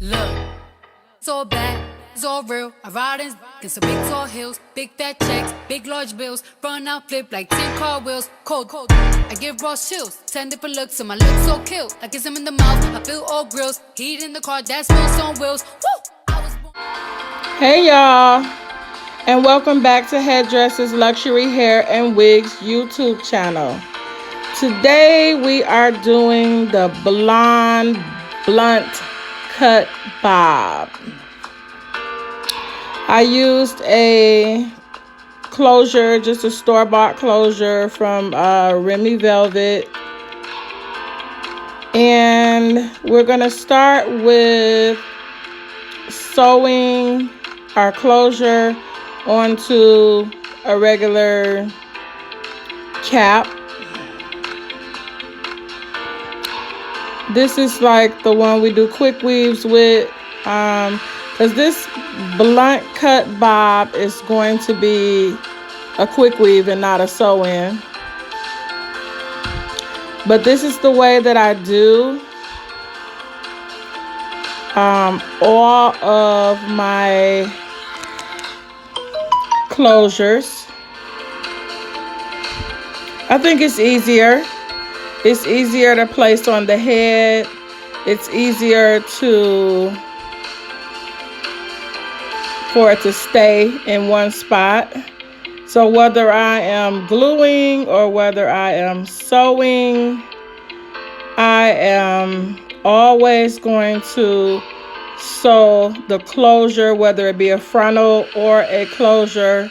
Look, it's all bad, it's all real. I ride in some big tall hills, big fat checks, big large bills. Run out, flip like 10 car wheels. Cold, cold. I give raw chills, 10 different looks, and my lips so kill. I kiss him in the mouth, I feel all grills. Heat in the car, that's wheels on wheels. Woo! I was born. Hey y'all, and welcome back to Hairdressers Luxury Hair and Wigs YouTube channel. Today we are doing the blonde blunt cut bob. I used a closure, just a store-bought closure from Remy Velvet. And we're gonna start with sewing our closure onto a regular cap. This is like the one we do quick weaves with, because this blunt cut bob is going to be a quick weave and not a sew-in. But this is the way that I do all of my closures. I think it's easier. It's easier to place on the head. It's easier for it to stay in one spot. So whether I am gluing or whether I am sewing, I am always going to sew the closure, whether it be a frontal or a closure,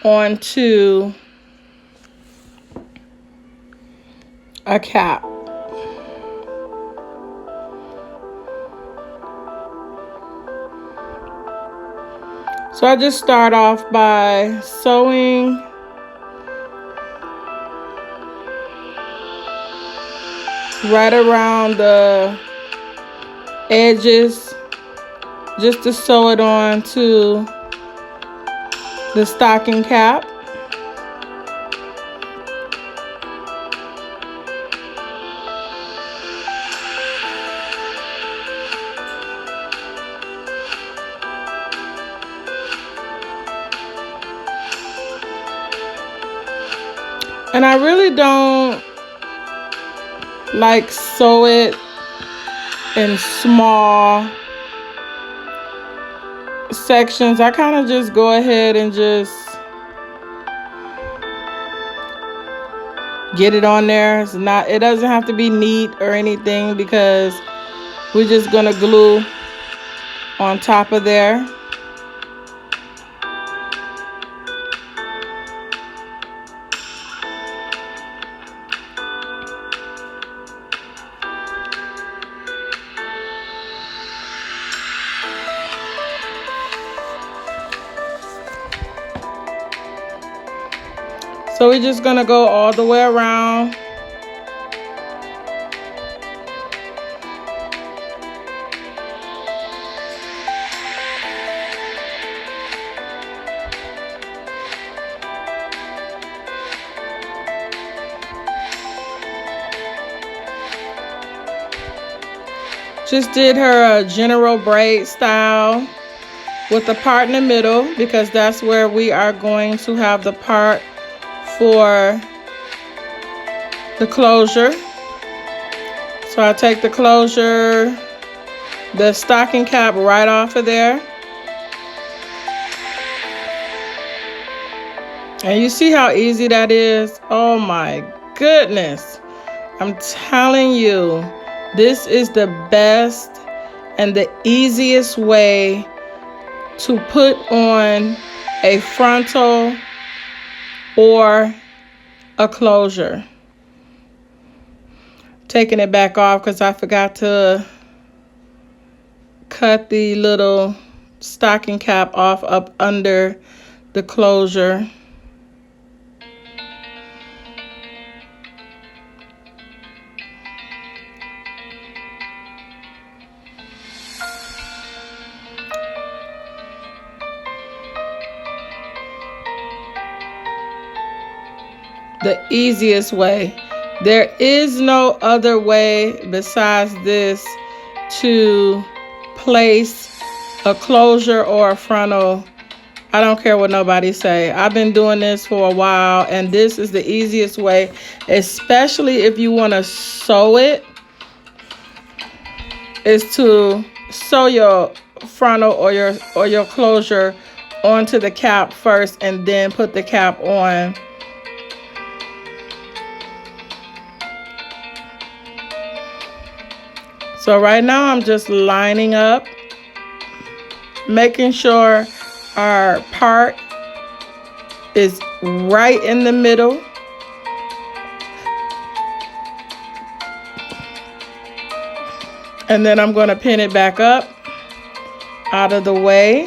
onto a cap. So I just start off by sewing right around the edges, just to sew it on to the stocking cap. And I really don't like sew it in small sections. I kind of just go ahead and just get it on there. It doesn't have to be neat or anything, because we're just gonna glue on top of there. So we're just gonna go all the way around. Just did her a general braid style with the part in the middle, because that's where we are going to have the part for the closure. So I take the closure, the stocking cap right off of there. And you see how easy that is? Oh my goodness. I'm telling you, this is the best and the easiest way to put on a frontal or a closure. Taking it back off because I forgot to cut the little stocking cap off up under the closure. The easiest way. There is no other way besides this to place a closure or a frontal. I don't care what nobody say. I've been doing this for a while, and this is the easiest way, especially if you want to sew it, is to sew your frontal or your closure onto the cap first and then put the cap on. So right now I'm just lining up, making sure our part is right in the middle. And then I'm going to pin it back up out of the way.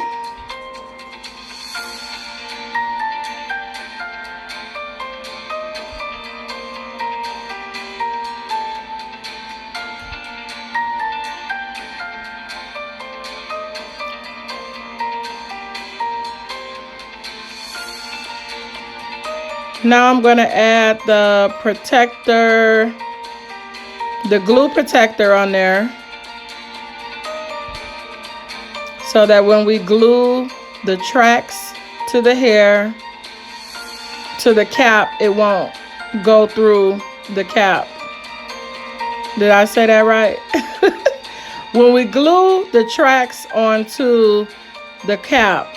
Now I'm going to add the protector, the glue protector on there, so that when we glue the tracks to the hair, to the cap, it won't go through the cap. Did I say that right? When we glue the tracks onto the cap,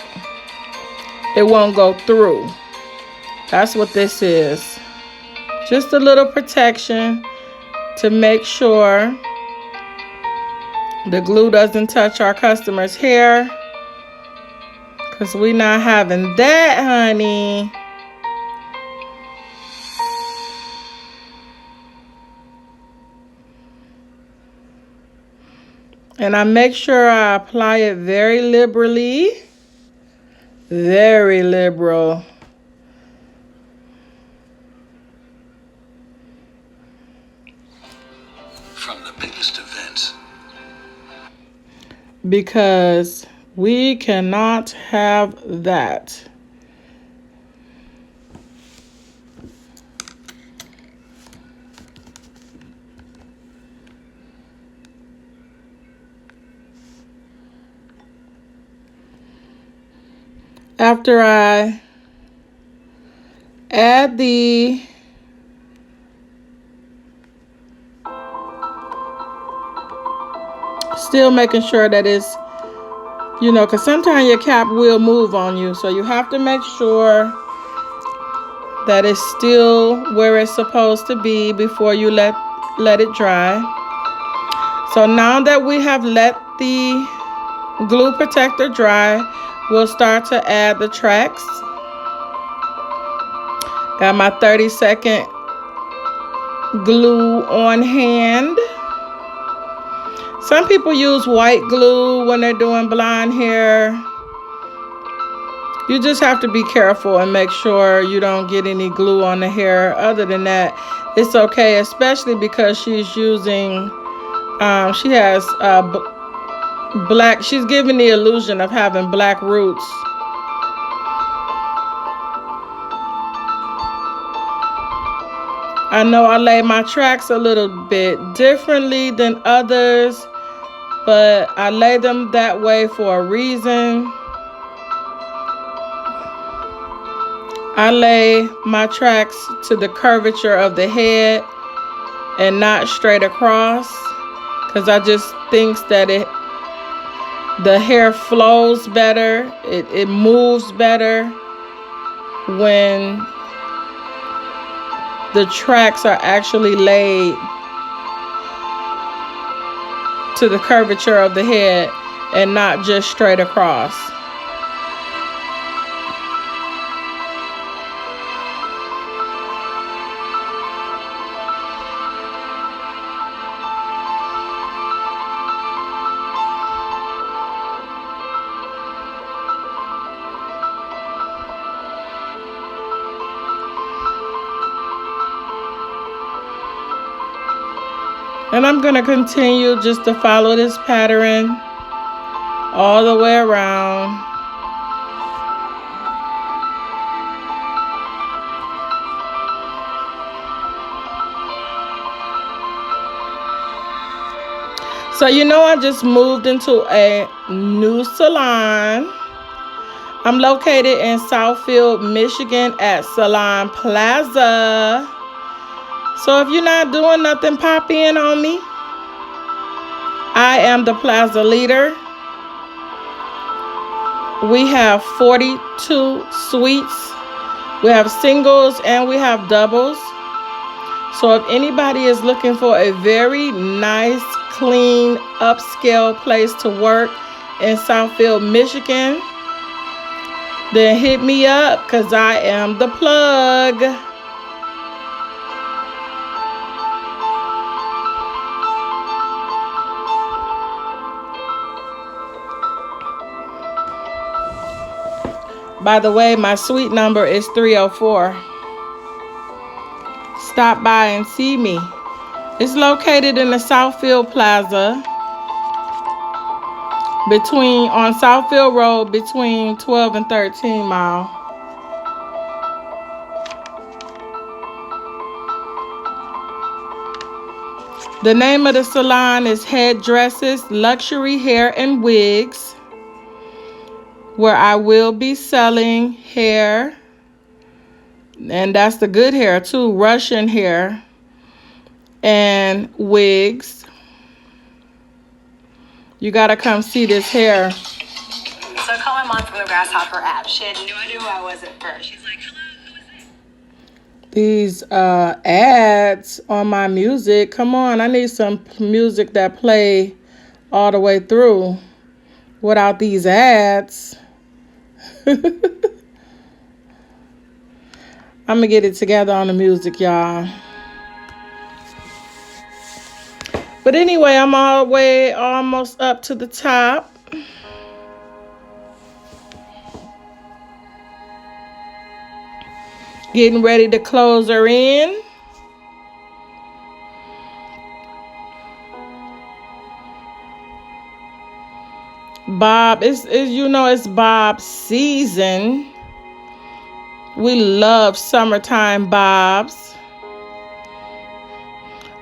it won't go through. That's what this is. Just a little protection to make sure the glue doesn't touch our customer's hair, because we not having that, honey. And I make sure I apply it very liberally. Very liberal. From the biggest events. Because we cannot have that. After I add the still making sure that it's, because sometimes your cap will move on you. So you have to make sure that it's still where it's supposed to be before you let it dry. So now that we have let the glue protector dry, we'll start to add the tracks. Got my 30-second glue on hand. Some people use white glue when they're doing blonde hair. You just have to be careful and make sure you don't get any glue on the hair. Other than that, it's okay, especially because she's using, she has black, she's giving the illusion of having black roots. I know I lay my tracks a little bit differently than others, but I lay them that way for a reason. I lay my tracks to the curvature of the head and not straight across, because I just think that the hair flows better, it moves better when the tracks are actually laid to the curvature of the head and not just straight across. And I'm going to continue just to follow this pattern all the way around. So you know, I just moved into a new salon. I'm located in Southfield, Michigan at Salon Plaza. So if you're not doing nothing, pop in on me. I am the Plaza leader. We have 42 suites. We have singles and we have doubles. So if anybody is looking for a very nice, clean, upscale place to work in Southfield, Michigan, then hit me up because I am the plug. By the way, my suite number is 304. Stop by and see me. It's located in the Southfield Plaza on Southfield Road between 12 and 13 Mile. The name of the salon is Head Dresses, Luxury Hair and Wigs, where I will be selling hair, and that's the good hair too, Russian hair, and wigs. You gotta come see this hair. So I called my mom from the Grasshopper app. She had no idea who I was at first. She's like, hello, who is it? These ads on my music. Come on, I need some music that play all the way through without these ads. I'm gonna get it together on the music, y'all. But anyway, I'm almost up to the top. Getting ready to close her in. Bob, it's Bob season. We love summertime bobs.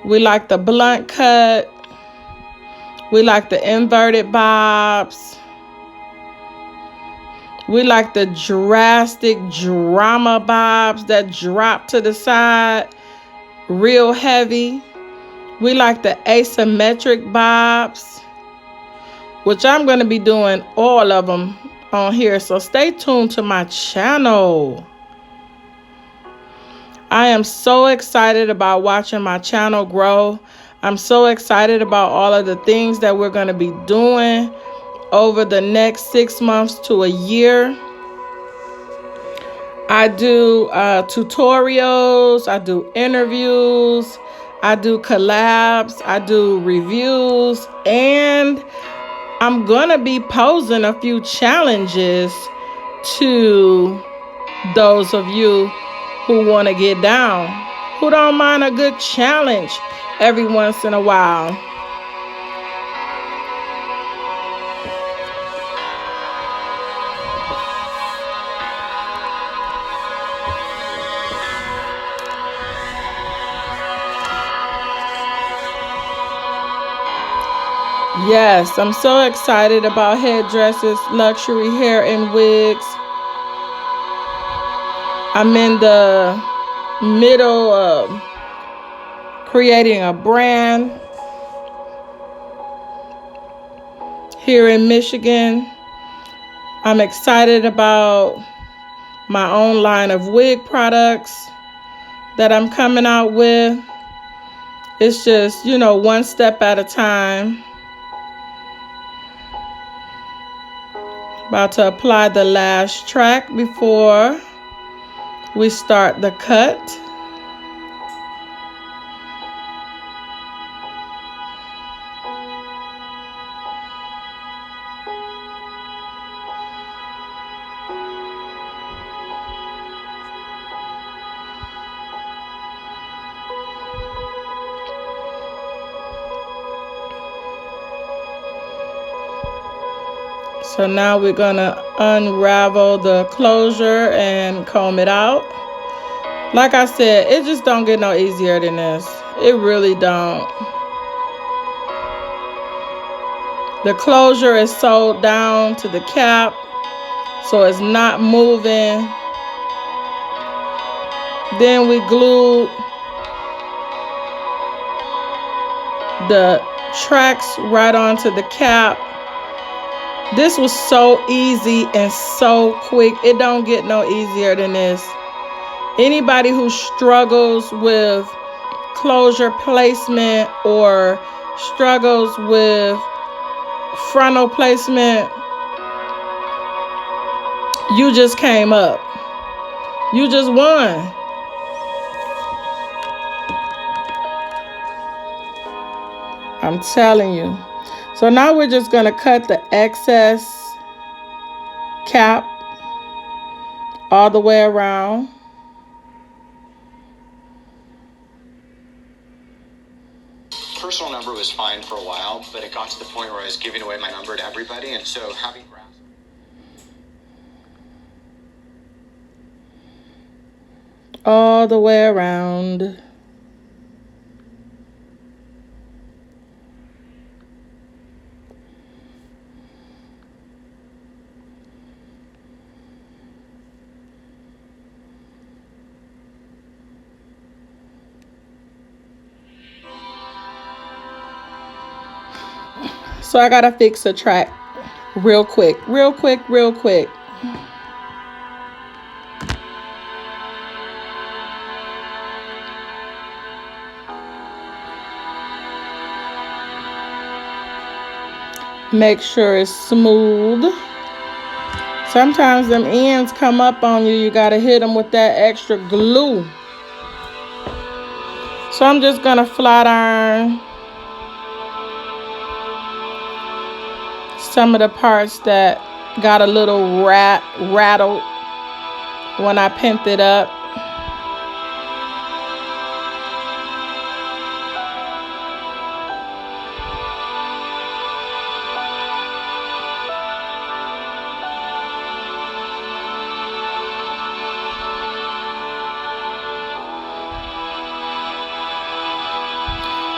We like the blunt cut. We like the inverted bobs. We like the drastic drama bobs that drop to the side real heavy. We like the asymmetric bobs, which I'm going to be doing all of them on here. So stay tuned to my channel. I am so excited about watching my channel grow. I'm so excited about all of the things that we're going to be doing over the next 6 months to a year. I do tutorials, I do interviews, I do collabs, I do reviews, and I'm going to be posing a few challenges to those of you who want to get down, who don't mind a good challenge every once in a while. Yes, I'm so excited about Head Dresses, Luxury Hair and Wigs. I'm in the middle of creating a brand here in Michigan. I'm excited about my own line of wig products that I'm coming out with. It's just, one step at a time. About to apply the lash track before we start the cut. So now we're gonna unravel the closure and comb it out. Like I said, it just don't get no easier than this. It really don't. The closure is sewed down to the cap, so it's not moving. Then we glued the tracks right onto the cap. This was so easy and so quick. It don't get no easier than this. Anybody who struggles with closure placement or struggles with frontal placement, you just came up. You just won. I'm telling you. So now we're just going to cut the excess cap all the way around. Personal number was fine for a while, but it got to the point where I was giving away my number to everybody, and so having grass. All the way around. So I gotta fix a track real quick. Make sure it's smooth. Sometimes them ends come up on you. You gotta hit them with that extra glue. So I'm just gonna flat iron some of the parts that got a little rattled when I pinned it up.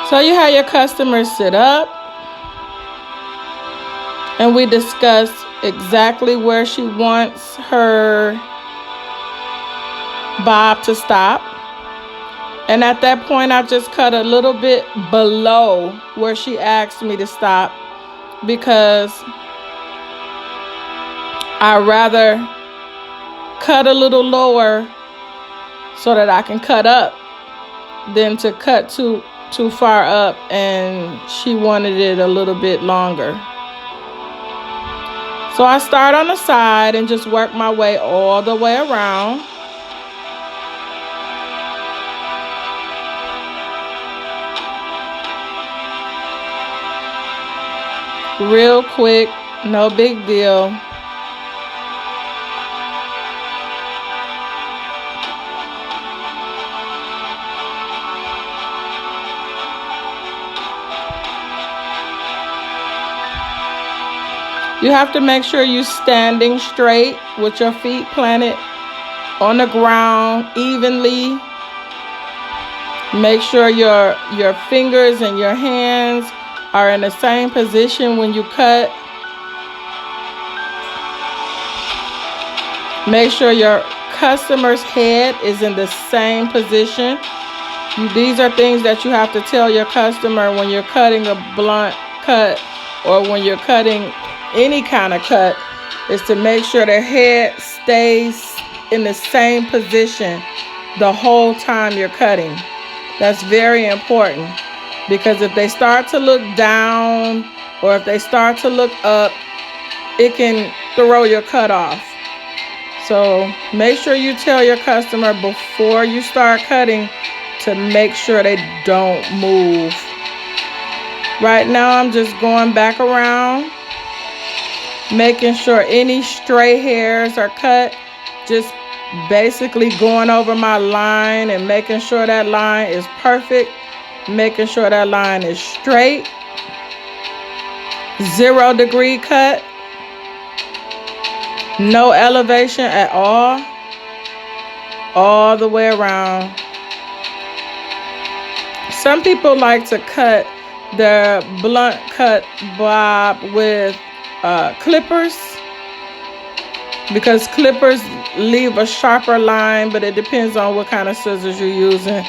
So you have your customer sit up, and we discuss exactly where she wants her bob to stop. And at that point, I just cut a little bit below where she asked me to stop, because I'd rather cut a little lower so that I can cut up than to cut too far up, and she wanted it a little bit longer. So I start on the side and just work my way all the way around. Real quick, no big deal. You have to make sure you're standing straight with your feet planted on the ground evenly. Make sure your fingers and your hands are in the same position when you cut. Make sure your customer's head is in the same position. These are things that you have to tell your customer when you're cutting a blunt cut, or when you're cutting any kind of cut, is to make sure their head stays in the same position the whole time you're cutting. That's very important, because if they start to look down or if they start to look up, it can throw your cut off. So make sure you tell your customer before you start cutting to make sure they don't move. Right now I'm just going back around, making sure any stray hairs are cut, just basically going over my line and making sure that line is perfect, making sure that line is straight. 0 degree cut, no elevation at all the way around. Some people like to cut the blunt cut bob with clippers, because clippers leave a sharper line, but it depends on what kind of scissors you're using.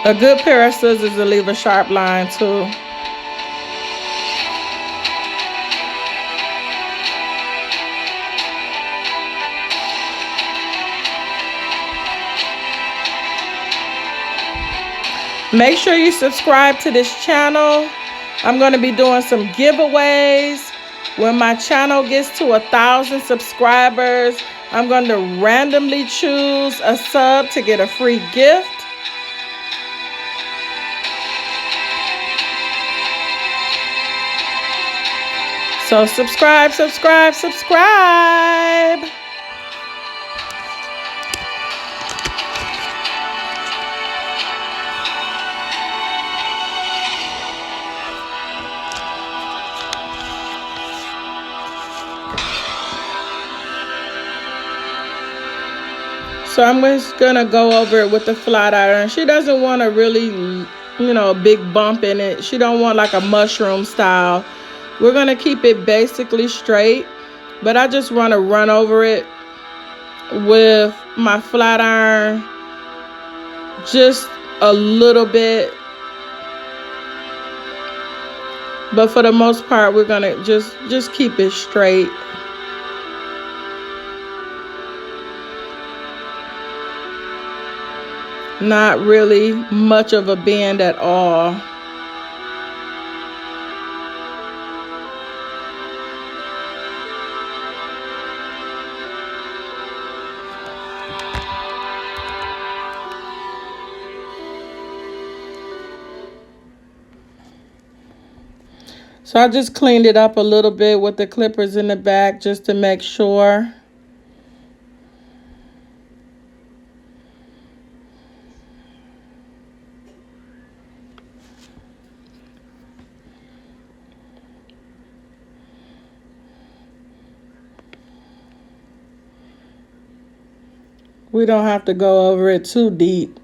A good pair of scissors will leave a sharp line too. Make sure you subscribe to this channel. I'm going to be doing some giveaways. When my channel gets to 1,000 subscribers, I'm going to randomly choose a sub to get a free gift. So subscribe, subscribe, subscribe. So I'm just gonna go over it with the flat iron. She doesn't want a really, big bump in it. She don't want like a mushroom style. We're gonna keep it basically straight, but I just want to run over it with my flat iron just a little bit. But for the most part, we're gonna just keep it straight. Not really much of a bend at all. So I just cleaned it up a little bit with the clippers in the back just to make sure. We don't have to go over it too deep.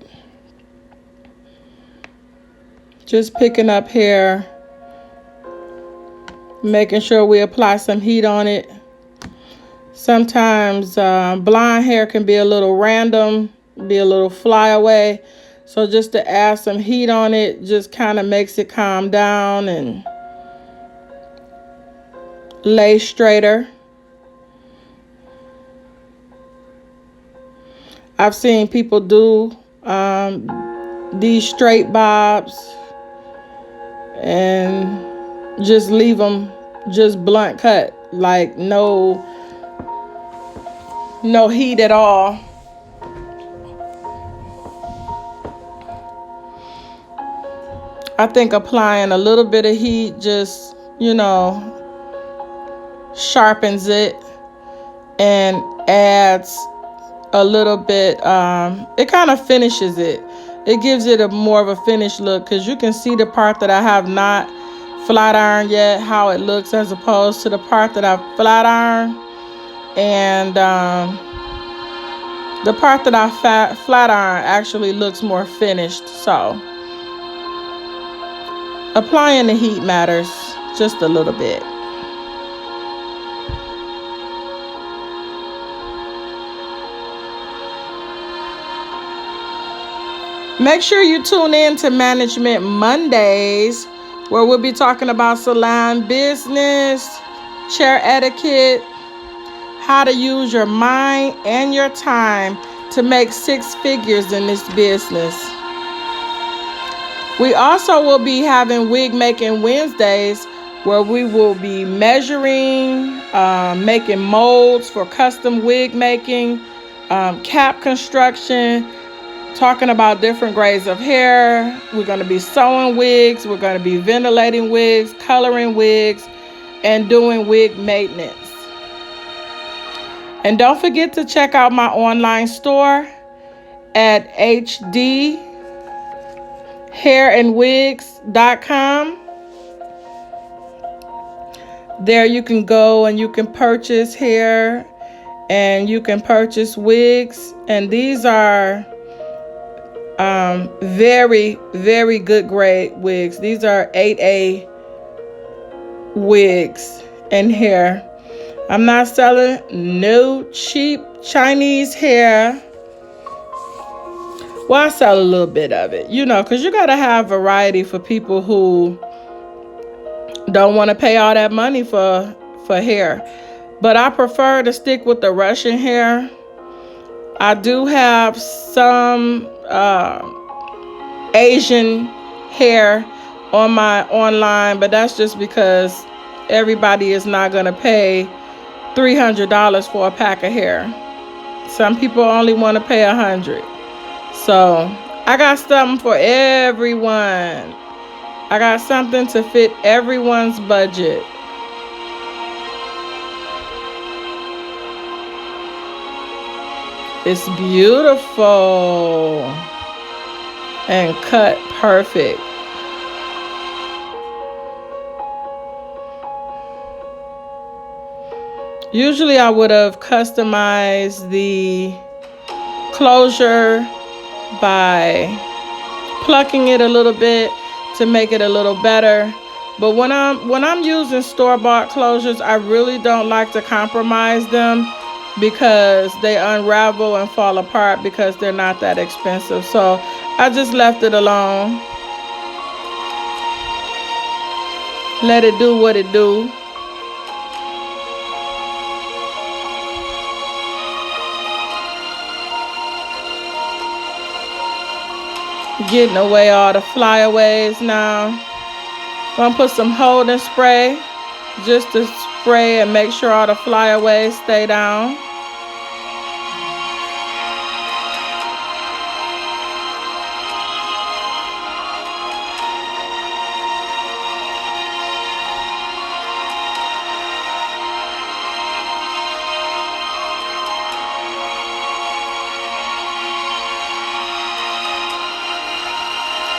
Just picking up hair, making sure we apply some heat on it. Sometimes blonde hair can be a little random, be a little flyaway. So just to add some heat on it just kind of makes it calm down and lay straighter. I've seen people do these straight bobs and just leave them just blunt cut, like no heat at all. I think applying a little bit of heat just, sharpens it and adds a little bit, it kind of finishes it. It gives it a more of a finished look, because you can see the part that I have not flat ironed yet, how it looks as opposed to the part that I've flat ironed. And the part that I flat iron actually looks more finished. So applying the heat matters just a little bit. Make sure you tune in to Management Mondays, where we'll be talking about salon business, chair etiquette, how to use your mind and your time to make 6 figures in this business. We also will be having Wig Making Wednesdays, where we will be measuring, making molds for custom wig making, cap construction, talking about different grades of hair. We're going to be sewing wigs. We're going to be ventilating wigs, coloring wigs, and doing wig maintenance. And don't forget to check out my online store at hdhairandwigs.com. There you can go and you can purchase hair and you can purchase wigs. And these are Very, very good grade wigs. These are 8A wigs and hair. I'm not selling no cheap Chinese hair. Well, I sell a little bit of it, you know, because you got to have variety for people who don't want to pay all that money for hair. But I prefer to stick with the Russian hair. I do have some Asian hair on my online, but that's just because everybody is not going to pay $300 for a pack of hair. Some people only want to pay $100. So I got something for everyone. I got something to fit everyone's budget. It's beautiful and cut perfect. Usually I would have customized the closure by plucking it a little bit to make it a little better. But when I'm using store-bought closures, I really don't like to compromise them because they unravel and fall apart because they're not that expensive. So I just left it alone. Let it do what it do. Getting away all the flyaways now. I'm gonna put some holding spray just to spray and make sure all the flyaways stay down.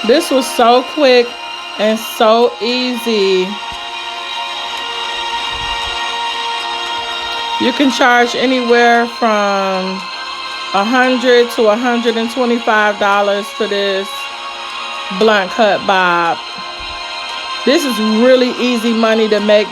This was so quick and so easy. You can charge anywhere from $100 to $125 for this blunt cut bob. This is really easy money to make